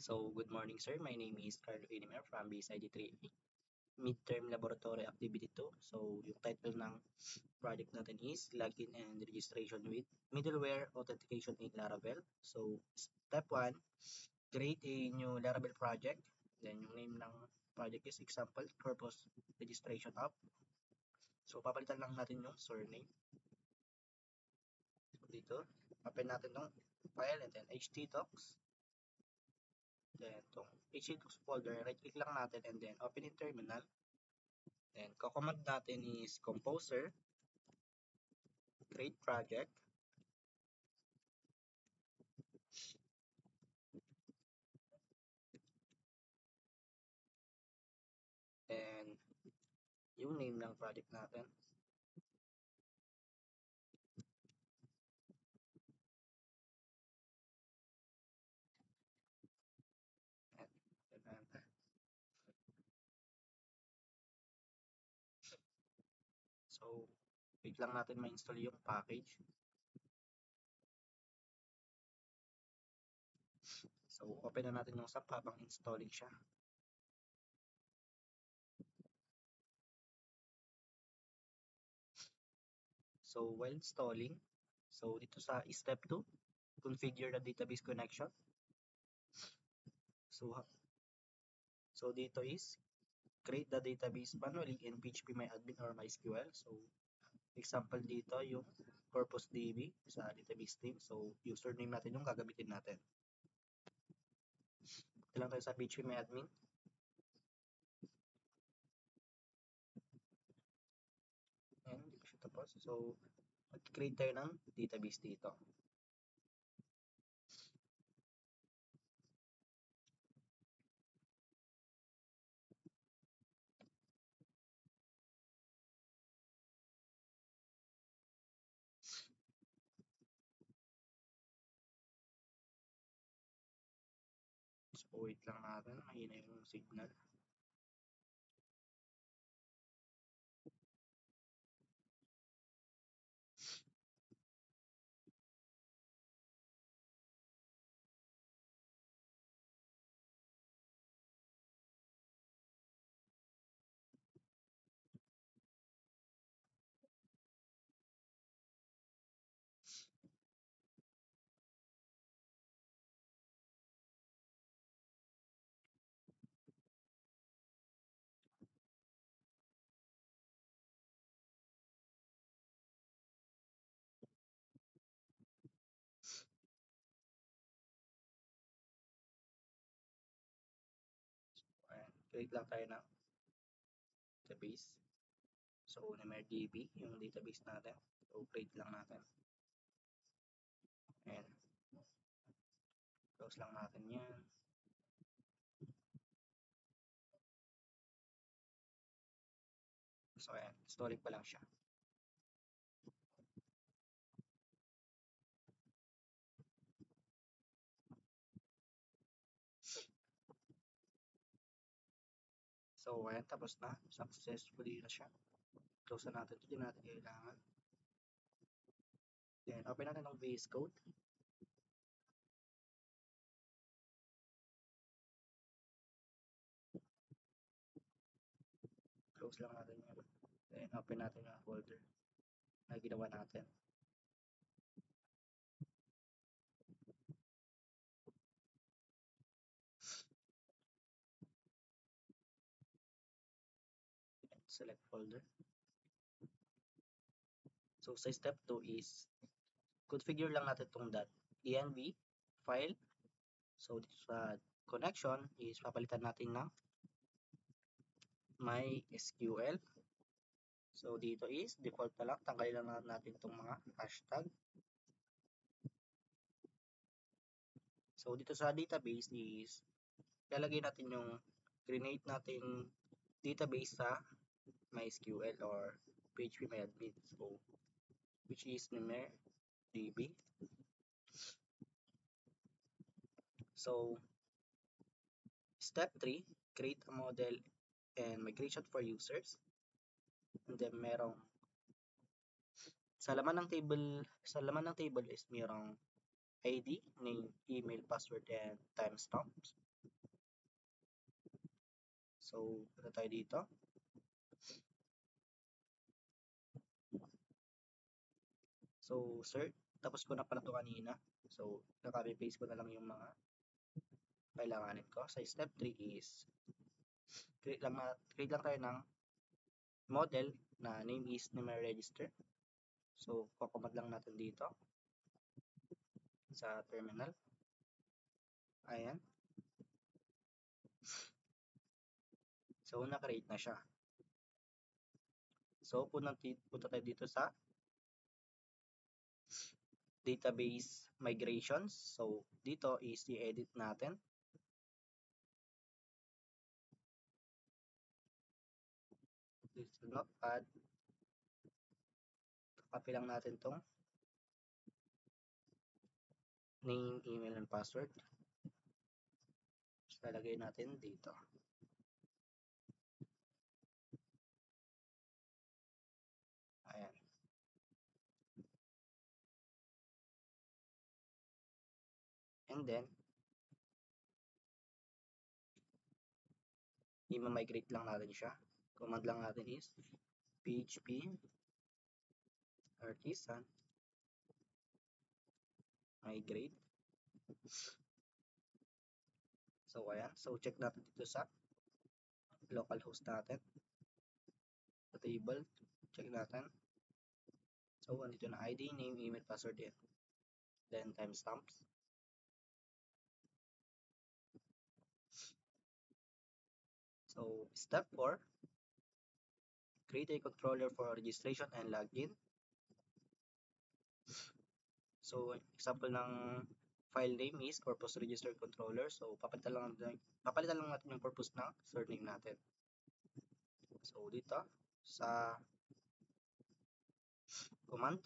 So, good morning, sir. My name is Carlo Inimer from BSID 3 Midterm Laboratory Activity 2. So, yung title ng project natin is Login and Registration with Middleware Authentication in Laravel. So, step 1, create a new Laravel project. Then, yung name ng project is Example Purpose Registration App. So, papalitan lang natin yung surname. So, dito, open natin tong file and then htdocs. Then, itong htdocs folder, right-click lang natin and then open in terminal. Then, command natin is composer, create project, and yung name ng project natin. And, so, wait lang natin ma-install yung package. So, open na natin yung SAP habang installing siya. So, while installing, so dito sa step 2, configure the database connection. So dito is create the database manually in phpMyAdmin or MySQL. So, example dito yung purpose DB sa database team. So, username natin yung gagamitin natin. Ito lang tayo sa phpMyAdmin. Ayan, hindi ko siya tapos. So, mag-create tayo ng database dito. So, wait lang natin. Mahina yung signal. Ayan, create lang tayo ng database. So, NMRDB, yung database natin. So, create lang natin. Ayan. Close lang natin yan. So, ayan. Installing pa lang siya. So, ayan. Tapos na. Successfully na siya. Close na natin. Hindi natin kailangan. Then, open natin ng VS Code. Close lang natin yan. Then, open natin yung folder na ginawa natin. Select folder. So, sa step 2 is configure lang natin itong .env file. So, dito sa connection is papalitan natin ng MySQL. So, dito is default na lang. Tanggalin lang natin itong mga hashtag. So, dito sa database is lalagay natin yung create natin database sa MySQL or phpMyAdmin. So, which is NumDB. So, step 3, create a model and migration for users. And then merong sa laman ng table is merong ID, name, email, password, and timestamps. So, punta tayo dito. So, search. Tapos ko na pala ito kanina. So, copy paste ko na lang yung mga kailanganin ko. Sa step 3 is create lang tayo ng model na name is numeric register. So, kukumad lang natin dito sa terminal. Ayan. So, na-create na siya. So, punta tayo dito sa database migrations. So, dito is i-edit natin. This is notepad. Copy lang natin tong name, email, and password. So, lalagay natin dito. Ayan. And then, i-migrate lang natin siya. Command lang natin is php artisan migrate. So, ayan. So, check natin dito sa localhost natin. Sa table, check natin. So, andito na ID, name, email, password yan. Then, timestamps. So, step 4, create a controller for registration and login. So, example ng file name is purpose register controller. So, papalitan lang natin yung purpose ng surname natin. So, dito sa command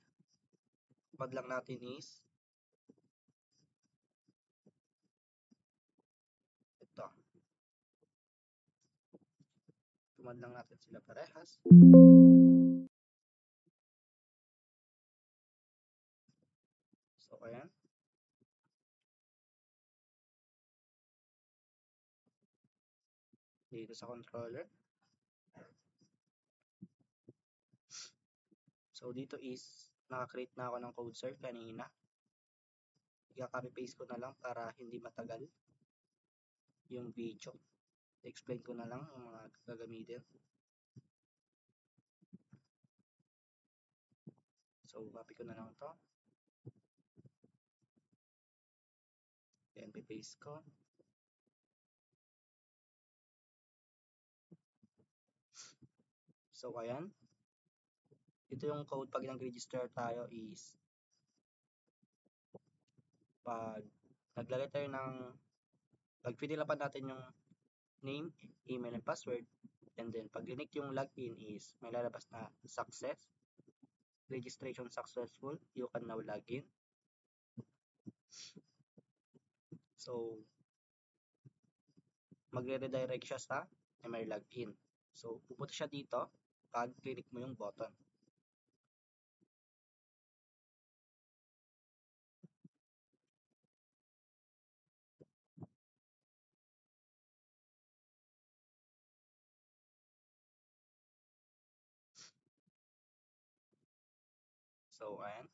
lang natin is ito. Command lang natin sila parehas. So, ayan. Dito sa controller. So, dito is naka-create na ako ng code cert kanina. I-copy paste ko na lang para hindi matagal yung video. I-explain ko na lang yung mga gagamitin. So, copy ko na lang to. Then, paste ko. So, ayan. Ito yung code pag nag-register tayo is pag naglagay tayo ng pag pinilapan natin yung name, email, and password, and then pag click yung login is may lalabas na success, registration successful, you can now log in. So, magre-redirect siya sa may login. So, pupunta siya dito pag click mo yung button. So, ayan.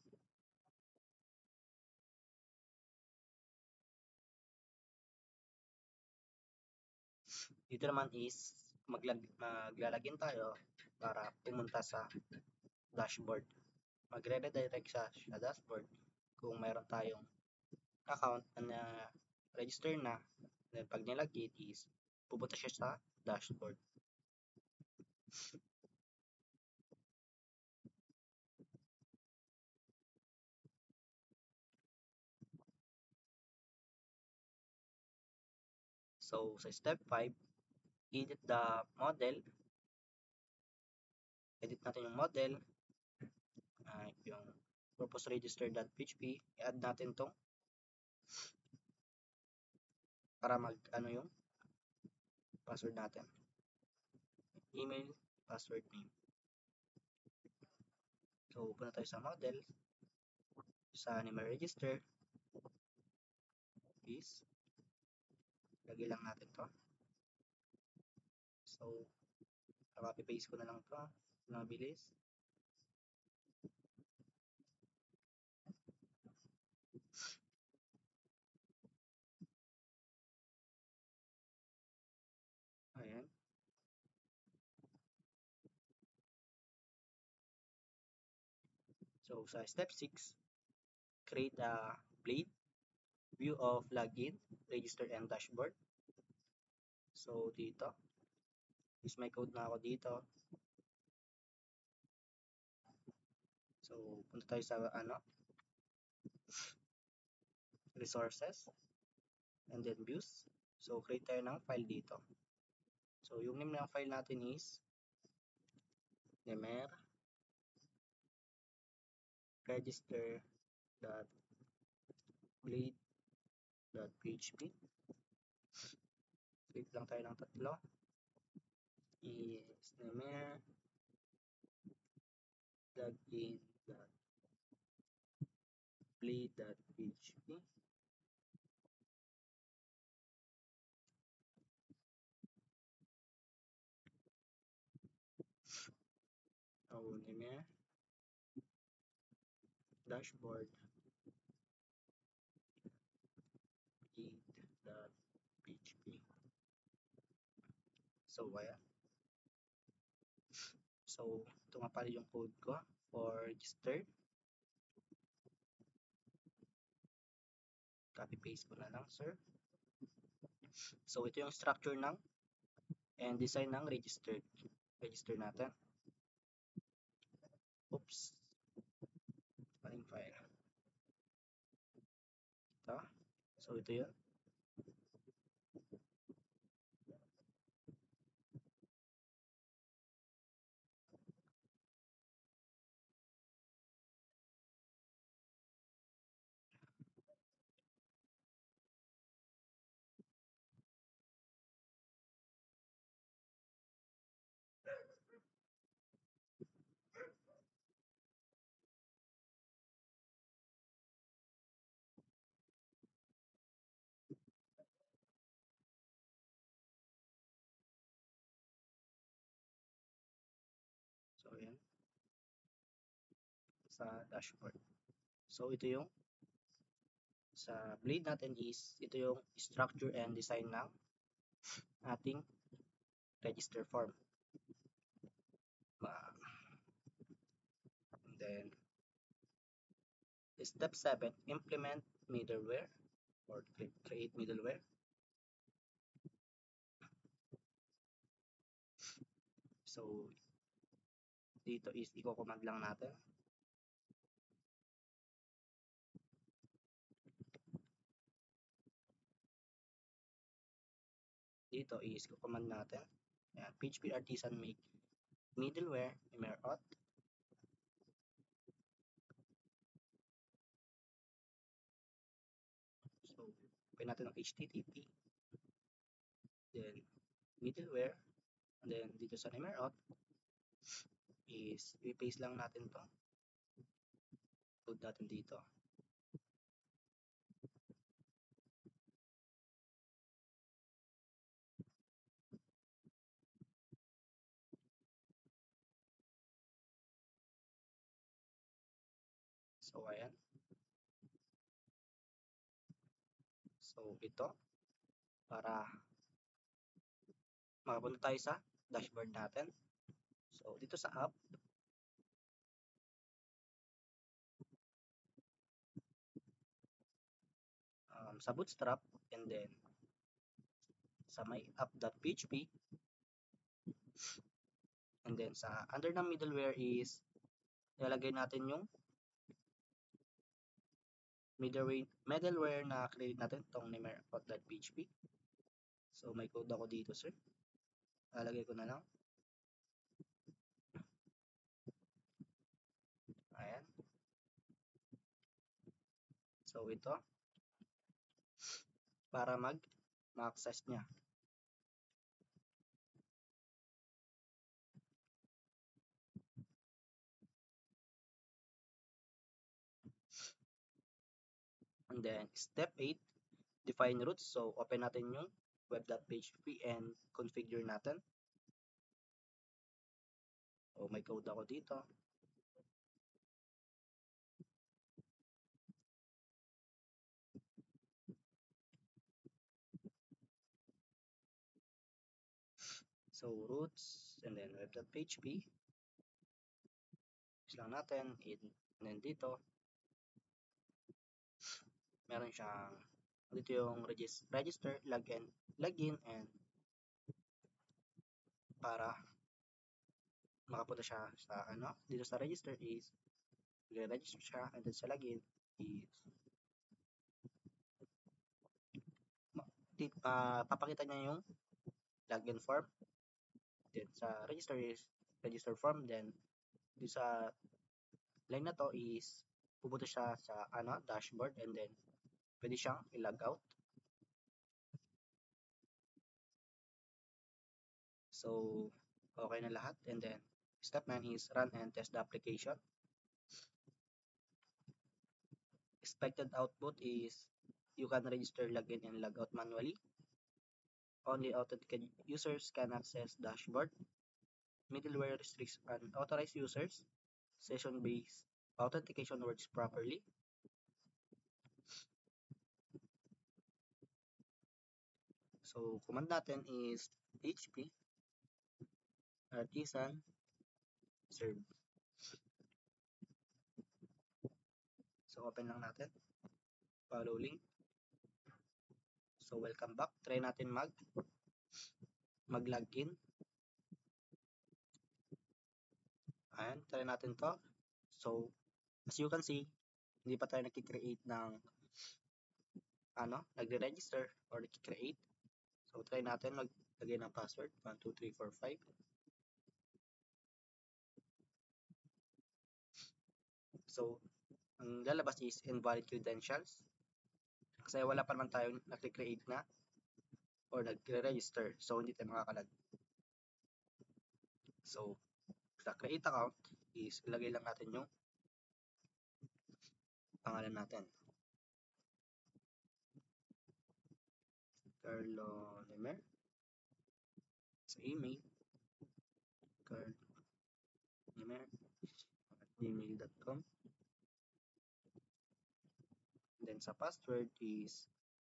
Dito naman is maglalagin tayo para pumunta sa dashboard. Magre-redirect siya sa dashboard kung mayroon tayong account na register na. Then pag nilagin is pupunta siya sa dashboard. So, sa step 5, edit the model. Edit natin yung model. Yung purpose register.php. I-add natin to para yung password natin. Email, password, name. So, punta tayo sa model. Sa numeric register is lagay lang natin to. So, copy paste ko na lang to. Mabilis. Ayan. So, sa step 6, create a blade, view of login, register, and dashboard. So, dito, is may code na ako dito. So, punta tayo sa resources, and then views. So, create tayo ng file dito. So, yung name ng file natin is nemer register.blade.php. Click lang tayo ng tatlo. Is nemer login.blade.php. So, nemer dashboard blade.php. So, ayan. So, ito nga pala yung code ko for register. Copy paste ko na lang, sir. So, ito yung structure ng and design ng registered. Register natin. Oops. Maling file. Ito. So, ito yun. So, ayan. Sa dashboard. So, ito yung sa blade natin is ito yung structure and design ng ating register form. And then, step 7, implement middleware or create middleware. So, dito is i-command lang natin. Dito is i-command natin. Ayan, PHP artisan make middleware emerauth. So, open natin ang HTTP. Then, middleware. And then, dito sa emerauth is i-paste lang natin to. Code natin dito. So, ayan. So, ito. Para makapunta tayo sa dashboard natin. So, dito sa app, sa Bootstrap, and then sa my app.php, and then sa under ng middleware is ilalagay natin yung middleware na create natin, itong nemer.php. So, may code ako dito, sir. Lalagay ko na lang. Ayan. So, ito. Para ma-access niya. And then, step 8, define routes. So, open natin yung web.php and configure natin. may code ako dito. So, roots, and then web.php. Is lang natin, and then dito, meron siyang, dito yung register, login, and para makapunta siya sa dito sa register is, register siya, and then sa login is, papakita niya yung login form. Then sa register is register form. Then dito sa line na to is pupunta siya sa dashboard, and then pwede siyang i-log out. So okay na lahat, and then step 9 is run and test the application. Expected output is you can register, login, and log out manually. Only authenticated users can access dashboard. Middleware restricts unauthorized users. Session-based authentication works properly. So, command natin is php artisan serve. So, open lang natin. Follow link. So, welcome back. Try natin mag-login. Ayan, try natin to. So, as you can see, hindi pa tayo nag-create ng nagre-register or nag-create. So, try natin maglagay ng password. 1, 2, 3, 4, 5. So, ang lalabas is invalid credentials. Kasi wala pa naman tayong nag-create na or nagre-register. So, hindi tayo makakalag. So, sa create account is ilagay lang natin yung pangalan natin. Carlo Lemer. Sa email, carlolemer@gmail.com. Then sa password is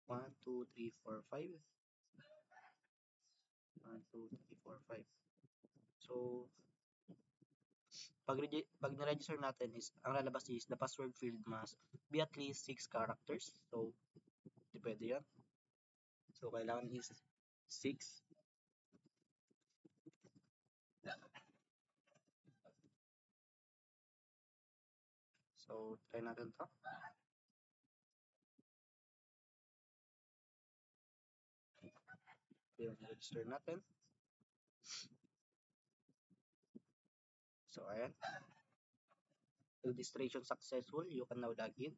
1, 2, 3, 4, 5. 1, 2, 3, 4, 5. So, pag na-register natin is, ang lalabas is the password field must be at least 6 characters. So, di pwede yan. So, kailangan is 6. So, try natin to. Yung register natin. So, ayan. Registration successful. You can now log in.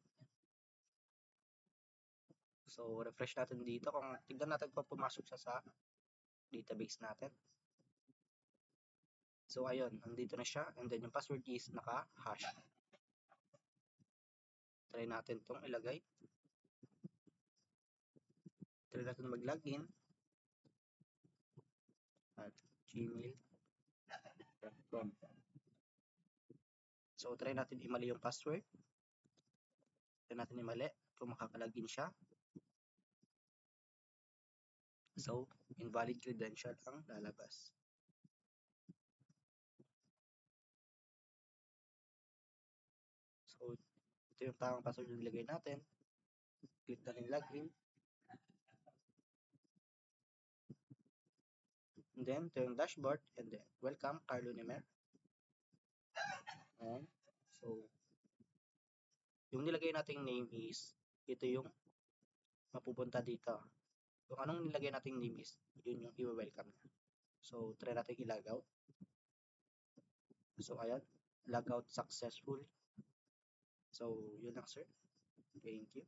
So, refresh natin dito. Kung tignan natin kung pumasok siya sa database natin. So, ayun. Nandito na siya. And then, yung password is naka-hash. Try natin itong ilagay. Try natin mag-login at gmail.com. So, try natin imali yung password. Try natin imali kung makakalagin siya. So, invalid credential ang lalabas. So, ito yung tamang password na nilagay natin. Click na rin login. And then, ito yung dashboard. And then, welcome, Carlo Nemer. And, so, yung nilagay nating name is, ito yung mapupunta dito. Kung anong nilagay nating name is, yun yung i-welcome na. So, try natin i-log out. So, ayan. Log out successful. So, yun lang, sir. Thank you.